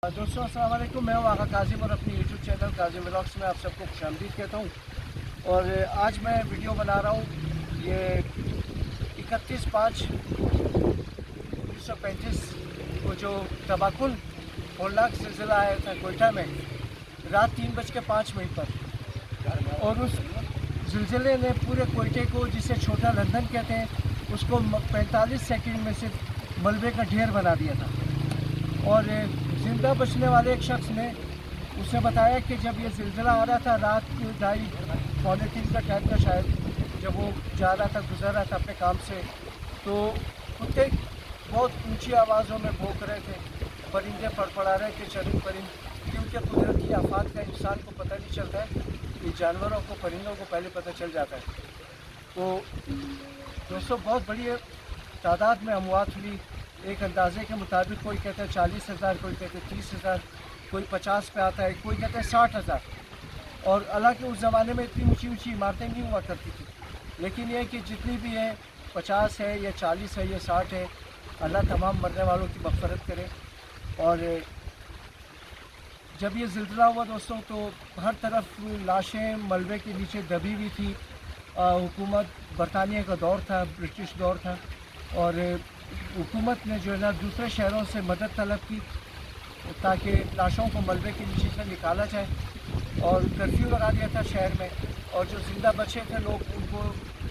दोस्तों अस्सलाम वालेकुम, मैं हूँ आगा काजिम और अपनी यूट्यूब चैनल काजिम व्लॉग्स में आप सबको खुशामदीद कहता हूँ। और आज मैं वीडियो बना रहा हूँ ये 31/5/1935 को जो तबाकुल होलनाक ज़िलज़िला आया था कोयटा में रात 3:05 पर। और उस ज़िलज़िले ने पूरे कोयटे को, जिसे छोटा लंदन कहते हैं, उसको 45 सेकंड में सिर्फ मलबे का ढेर बना दिया था। और ज़िंदा बचने वाले एक शख्स ने उसे बताया कि जब ये ज़िलज़िला आ रहा था रात 2:30-3 का टाइम था शायद, जब वो जा रहा था, गुजर रहा था अपने काम से, तो कुत्ते बहुत ऊंची आवाज़ों में भौंक रहे थे, परिंदे फड़फड़ा रहे थे, चरिंद परिंद, क्योंकि कुदरती आफात का इंसान को पता नहीं चलता है, ये जानवरों को, परिंदों को पहले पता चल जाता है। तो दोस्तों बहुत बड़ी तादाद में अमवात हुई। एक अंदाजे के मुताबिक कोई कहता है 40,000, कोई कहते हैं 30,000, कोई 50 पे आता है, कोई कहते हैं 60,000। और हालांकि उस ज़माने में इतनी ऊंची ऊंची इमारतें नहीं हुआ करती थी, लेकिन यह कि जितनी भी है, 50 है या 40 है या 60 है, अल्लाह तमाम मरने वालों की मग़फ़िरत करे। और जब ये ज़िलज़िला हुआ दोस्तों, तो हर तरफ लाशें मलबे के नीचे दबी हुई थी। हुकूमत बरतानिया का दौर था, ब्रिटिश दौर था, और हुकूमत ने जो है ना दूसरे शहरों से मदद तलब की ताकि लाशों को मलबे के नीचे से निकाला जाए, और कर्फ्यू लगा दिया था शहर में। और जो ज़िंदा बचे थे लोग, उनको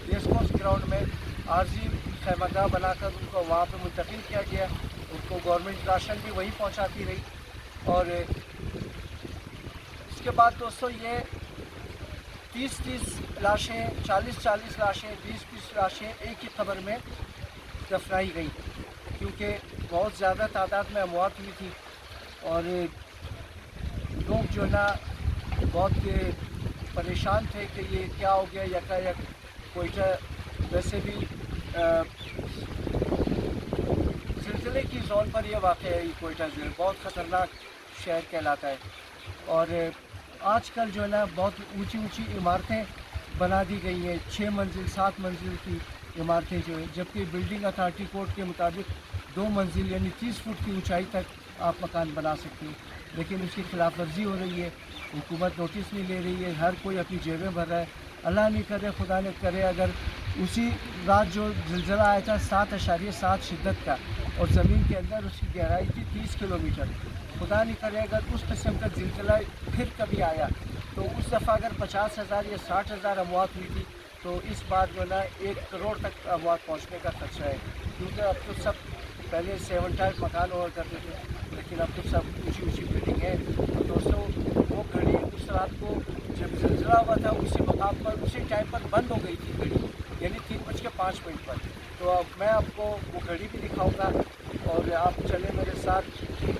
रेस कोर्स ग्राउंड में आर्जी खैमगाह बनाकर उनको वहाँ पे मुंतकिल किया गया। उनको गवर्नमेंट राशन भी वहीं पहुँचाती रही। और इसके बाद दोस्तों ये 30-30 लाशें, 40-40 लाशें, 20-20 लाशें एक ही खबर में दफनाई गई, क्योंकि बहुत ज़्यादा तादाद में अमवात हुई थी। और लोग जो ना बहुत परेशान थे कि ये क्या हो गया यकायक। कोयटा वैसे भी ज़िलज़िले की ज़ोन पर यह वाक़या है। कोयटा जो है बहुत ख़तरनाक शहर कहलाता है। और आजकल जो है ना बहुत ऊंची ऊंची इमारतें बना दी गई हैं, 6 मंजिल 7 मंजिल की इमारतें जो है, जबकि बिल्डिंग अथॉरिटी कोड के मुताबिक 2 मंजिल यानी 30 फुट की ऊंचाई तक आप मकान बना सकते हैं। लेकिन उसकी खिलाफ वर्जी हो रही है, हुकूमत नोटिस नहीं ले रही है, हर कोई अपनी जेबें भर रहा है। अल्लाह नहीं करे, खुदा न करे, अगर उसी रात जो ज़िलज़िला आया था 7.7 शिद्दत का, और ज़मीन के अंदर उसकी गहराई थी 30 किलोमीटर, खुदा नहीं करे अगर उस किस्म का ज़िलज़िला फिर कभी आया, तो उस दफ़ा अगर 50,000 या 60,000 अमवात हुई थी, तो इस बार जो ना 1 करोड़ तक अमवात पहुँचने का खदशा है। क्योंकि अब तो सब, पहले 7 टाइप मकान हुआ करते थे, लेकिन अब तो सब ऊंची ऊंची बिल्डिंग है। तो दोस्तों वो घड़ी उस रात को जब ज़िलज़िला हुआ था, उसी मकाम पर, उसी टाइम पर बंद हो गई थी घड़ी, यानी 3:05 पर। तो अब मैं आपको वो घड़ी भी दिखाऊंगा, और आप चलें मेरे साथ,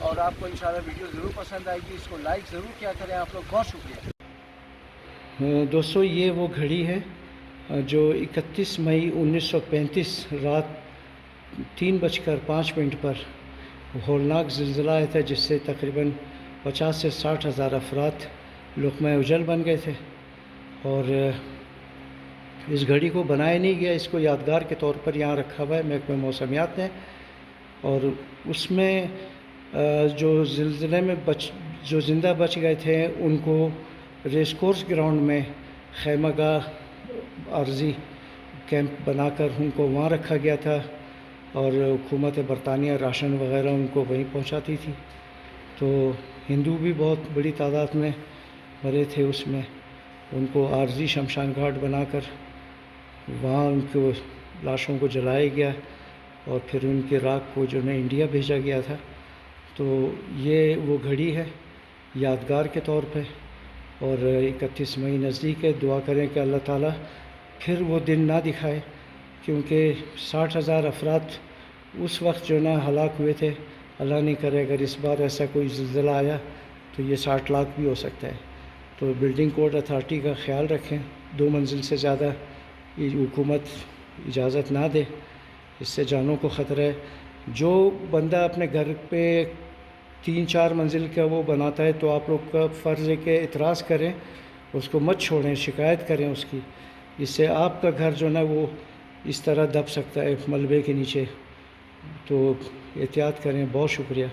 और आपको इंशाल्लाह वीडियो ज़रूर पसंद आएगी। इसको लाइक ज़रूर किया करें आप लोग, बहुत शुक्रिया। दोस्तों ये वो घड़ी है जो 31 मई 1935 रात 3:05 पर होलनाक ज़िलज़िला आया था, जिससे तकरीबन 50 से 60 हज़ार अफराद लुक़मा उजल बन गए थे। और इस घड़ी को बनाया नहीं गया, इसको यादगार के तौर पर यहाँ रखा हुआ है महकमे मौसमियात ने। और उसमें जो ज़िलज़िले में जो ज़िंदा बच गए थे, उनको रेस कोर्स ग्राउंड में खैमगाह आर्जी कैंप बनाकर उनको वहाँ रखा गया था, और हुकूमत बरतानिया राशन वग़ैरह उनको वहीं पहुँचाती थी। तो हिंदू भी बहुत बड़ी तादाद में मरे थे उसमें। उनको आर्जी शमशान घाट बनाकर वहाँ उनको लाशों को जलाया गया, और फिर उनके राख को जो है इंडिया भेजा गया था। तो ये वो घड़ी है यादगार के तौर पे। और 31 मई नज़दीक है, दुआ करें कि अल्लाह ताला फिर वो दिन ना दिखाए, क्योंकि 60,000 अफराद उस वक्त जो ना हलाक हुए थे। अल्लाह नहीं करे अगर इस बार ऐसा कोई ज़िलज़िला आया तो ये 60 लाख भी हो सकता है। तो बिल्डिंग कोड अथॉरिटी का ख्याल रखें, 2 मंजिल से ज़्यादा हुकूमत इजाज़त ना दे, इससे जानों को ख़तरा है। जो बंदा अपने घर पे 3-4 मंजिल का वो बनाता है, तो आप लोग का फ़र्ज़ है कि एतराज़ करें, उसको मत छोड़ें, शिकायत करें उसकी। इससे आपका घर जो ना वो इस तरह दब सकता है मलबे के नीचे। तो एहतियात करें। बहुत शुक्रिया।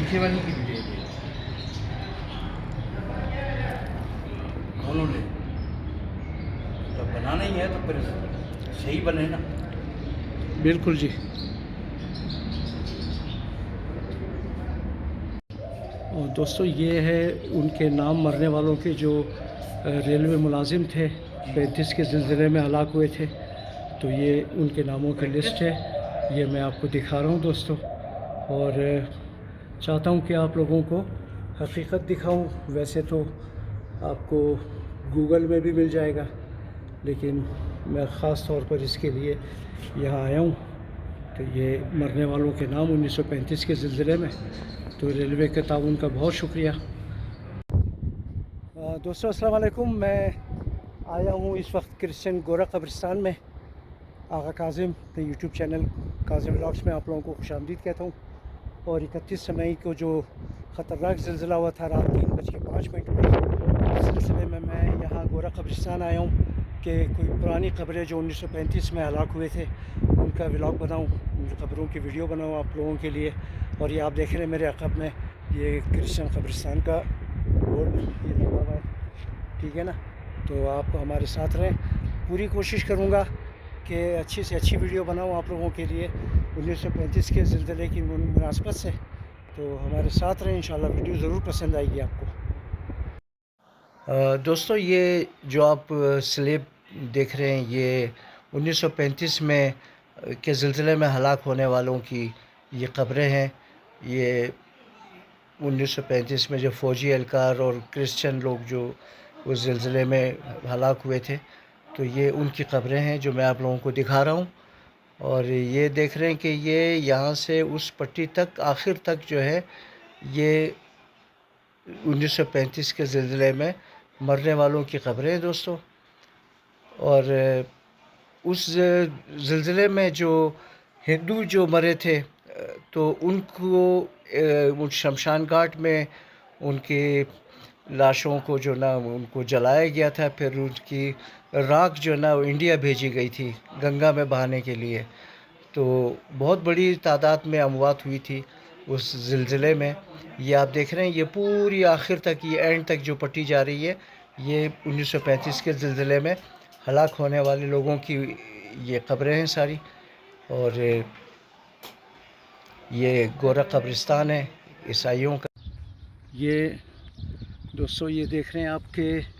पीछे वाली की भी ले ली। दोनों ले। जब बनाना ही है तो फिर सही बने ना। बिल्कुल जी। और दोस्तों ये है उनके नाम मरने वालों के जो रेलवे मुलाजिम थे 35 के ज़िलज़िले में हलाक हुए थे। तो ये उनके नामों की लिस्ट है, ये मैं आपको दिखा रहा हूँ दोस्तों। और चाहता हूँ कि आप लोगों को हकीकत दिखाऊँ। वैसे तो आपको गूगल में भी मिल जाएगा, लेकिन मैं ख़ास तौर पर इसके लिए यहाँ आया हूँ। तो ये मरने वालों के नाम 1935 के ज़िलज़िले में। तो रेलवे के ताउन का बहुत शुक्रिया। दोस्तों अस्सलाम वालेकुम। मैं आया हूँ इस वक्त क्रिश्चियन गोरा कब्रिस्तान में। आगा काजिम के यूट्यूब चैनल काजिम व्लॉग्स में आप लोगों को खुशामदीद कहता हूँ। और 31 मई को जो ख़तरनाक ज़िलज़िला हुआ था रात 3:05 पर, इस सिलसिले में मैं यहाँ गोरा कब्रिस्तान आया हूँ कि कोई पुरानी क़ब्रें जो 1935 में हलाक हुए थे उनका व्लॉग बनाऊँ, उन क़ब्रों की वीडियो बनाऊँ आप लोगों के लिए। और ये आप देख रहे हैं मेरे अक़ब में ये क्रिश्चियन कब्रिस्तान का बोर्ड ये लगा हुआ है, ठीक है ना। तो आप हमारे साथ रहें, पूरी कोशिश करूँगा कि अच्छी से अच्छी वीडियो बनाऊँ आप लोगों के लिए 1935 के ज़िलज़िले की मुनासबत से। तो हमारे साथ रहें, इंशाल्लाह वीडियो ज़रूर पसंद आएगी आपको। दोस्तों ये जो आप स्लेब देख रहे हैं ये 1935 में के ज़िलज़िले में हलाक होने वालों की ये क़ब्रें हैं। ये 1935 में जो फ़ौजी एहलकार और क्रिश्चियन लोग जो उस ज़िलज़िले में हलाक हुए थे, तो ये उनकी क़ब्रें हैं जो मैं आप लोगों को दिखा रहा हूँ। और ये देख रहे हैं कि ये यहाँ से उस पट्टी तक आखिर तक जो है ये 1935 के ज़िलज़िले में मरने वालों की क़ब्रें हैं दोस्तों। और उस ज़िलज़िले में जो हिंदू जो मरे थे तो उनको शमशान घाट में उनकी लाशों को जो ना उनको जलाया गया था। फिर उनकी राख जो ना इंडिया भेजी गई थी गंगा में बहाने के लिए। तो बहुत बड़ी तादाद में अमवात हुई थी उस ज़िलज़िले में। ये आप देख रहे हैं ये पूरी आखिर तक ये एंड तक जो पट्टी जा रही है ये 1935 के ज़िलज़िले में हलाक होने वाले लोगों की ये क़ब्रें हैं सारी। और ये गोरा कब्रिस्तान है ईसाइयों का। ये दोस्तों ये देख रहे हैं आपके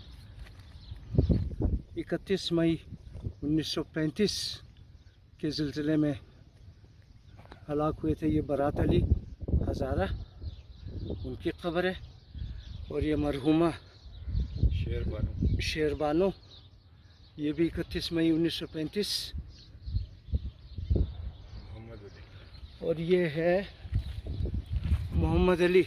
31 मई 1935 के ज़िलज़िले में हलाक हुए थे ये बारात अली हज़ारा, उनकी क़ब्र है। और ये मरहुमा शेरबानो ये भी 31 मई 1935। और ये है मोहम्मद अली।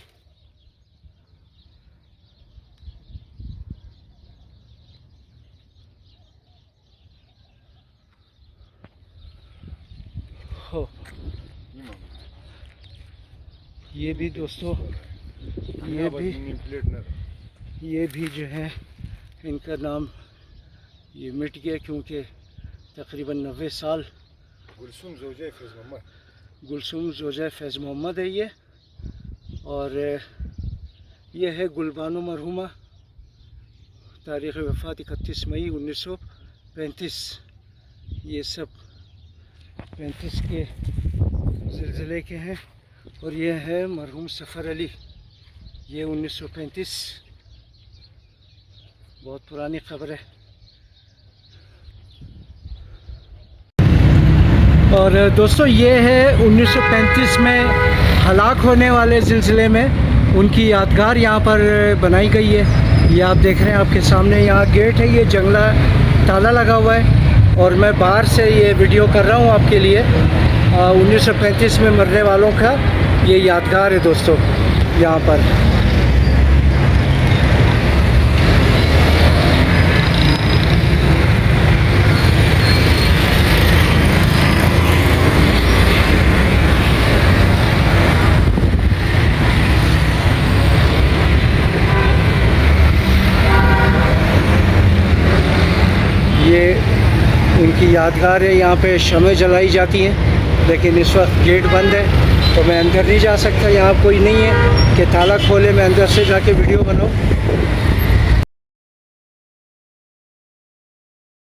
हो ये भी दोस्तों ये भी जो है इनका नाम ये मिट गया क्योंकि तकरीबन 90 साल। गुलसूम ज़ोजा फैज़ मोहम्मद है ये। और ये है गुलबानो मरहुमा, तारीख़ वफ़ात 31 मई 1935। ये सब 35 के ज़िलज़िले के हैं। और ये है मरहूम सफ़र अली, ये 1935, बहुत पुरानी ख़बर है। और दोस्तों ये है 1935 में हलाक होने वाले ज़िलज़िले में उनकी यादगार यहाँ पर बनाई गई है। ये आप देख रहे हैं आपके सामने यहाँ गेट है, ये जंगला ताला लगा हुआ है। और मैं बाहर से ये वीडियो कर रहा हूँ आपके लिए 1935 में मरने वालों का ये यादगार है दोस्तों यहाँ पर। ये उनकी यादगार है, यहाँ पे शमें जलाई जाती हैं, लेकिन इस वक्त गेट बंद है। तो मैं अंदर नहीं जा सकता, यहाँ कोई नहीं है कि ताला खोले मैं अंदर से जाके वीडियो बनाऊँ।